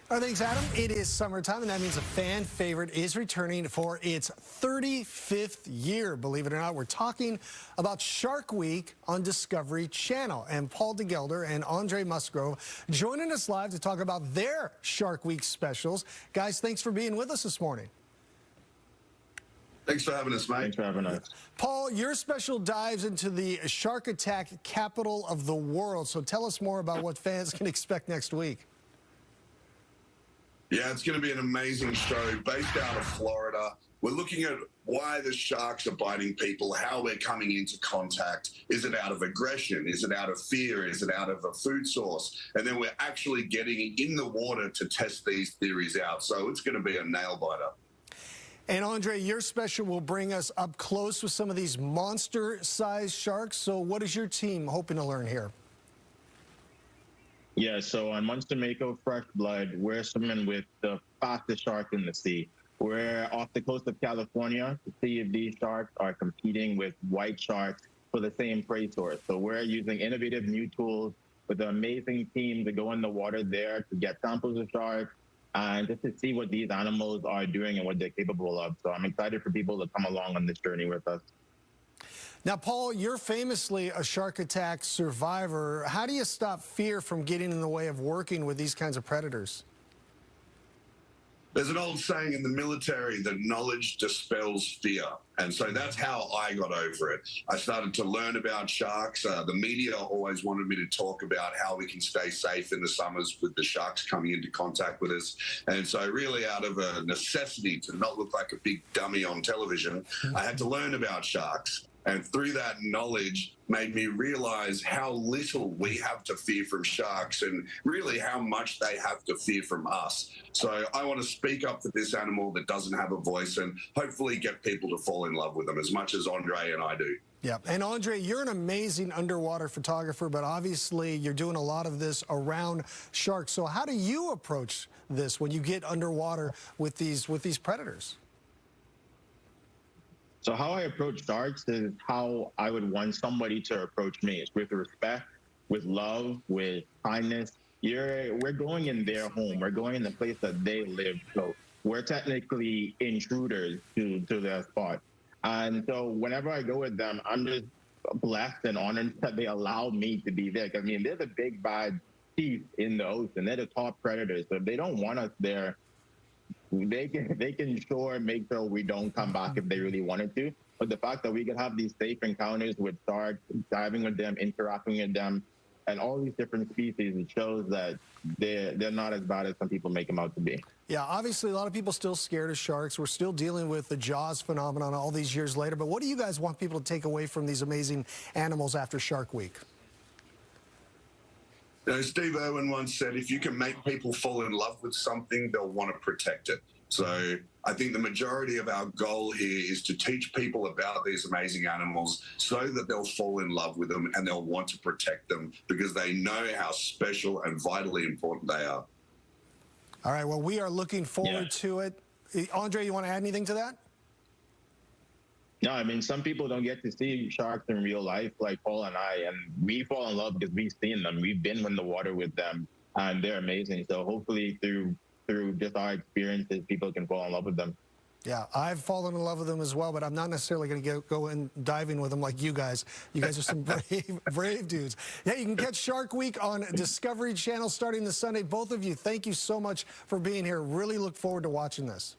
All right, thanks, Adam. It is summertime, and that means a fan favorite is returning for its 35th year. Believe it or not, we're talking about Shark Week on Discovery Channel. And Paul DeGelder and Andre Musgrove joining us live to talk about their Shark Week specials. Guys, thanks for being with us this morning. Thanks for having us, mate. Thanks for having us. Paul, your special dives into the shark attack capital of the world. So tell us more about what fans can expect next week. Yeah, it's going to be an amazing show based out of Florida. We're looking at why the sharks are biting people, how we're coming into contact. Is it out of aggression? Is it out of fear? Is it out of a food source? And then we're actually getting in the water to test these theories out. So it's going to be a nail biter. And Andre, your special will bring us up close with some of these monster-sized sharks. So what is your team hoping to learn here? Yeah, so on Monster Mako Fresh Blood, we're swimming with the fastest shark in the sea. We're off the coast of California to see if these sharks are competing with white sharks for the same prey source. So we're using innovative new tools with an amazing team to go in the water there to get samples of sharks and just to see what these animals are doing and what they're capable of. So I'm excited for people to come along on this journey with us. Now, Paul, you're famously a shark attack survivor. How do you stop fear from getting in the way of working with these kinds of predators? There's an old saying in the military that knowledge dispels fear. And so that's how I got over it. I started to learn about sharks. The media always wanted me to talk about how we can stay safe in the summers with the sharks coming into contact with us. And so really out of a necessity to not look like a big dummy on television, I had to learn about sharks. And through that knowledge made me realize how little we have to fear from sharks and really how much they have to fear from us. So I want to speak up for this animal that doesn't have a voice and hopefully get people to fall in love with them as much as Andre and I do. Yeah, and Andre, you're an amazing underwater photographer, but obviously you're doing a lot of this around sharks. So how do you approach this when you get underwater with these predators? So how I approach sharks is how I would want somebody to approach me. It's with respect, with love, with kindness. We're going in their home. We're going in the place that they live. So we're technically intruders to their spot. And so whenever I go with them, I'm just blessed and honored that they allow me to be there. 'Cause, I mean, they're the big bad chief in the ocean. They're the top predators. So if they don't want us there, they can sure make sure we don't come back if they really wanted to. But the fact that we can have these safe encounters with sharks, diving with them, interacting with them, and all these different species, it shows that they're not as bad as some people make them out to be. Yeah, obviously a lot of people still scared of sharks. We're still dealing with the Jaws phenomenon all these years later. But what do you guys want people to take away from these amazing animals after Shark Week? You know, Steve Irwin once said, if you can make people fall in love with something, they'll want to protect it. So I think the majority of our goal here is to teach people about these amazing animals so that they'll fall in love with them and they'll want to protect them because they know how special and vitally important they are. All right, well, we are looking forward to it. Andre, you want to add anything to that? No, I mean, some people don't get to see sharks in real life like Paul and I, and we fall in love because we've seen them. We've been in the water with them, and they're amazing. So hopefully through just our experiences, people can fall in love with them. Yeah, I've fallen in love with them as well, but I'm not necessarily going to go in diving with them like you guys. You guys are some brave dudes. Yeah, you can catch Shark Week on Discovery Channel starting this Sunday. Both of you, thank you so much for being here. Really look forward to watching this.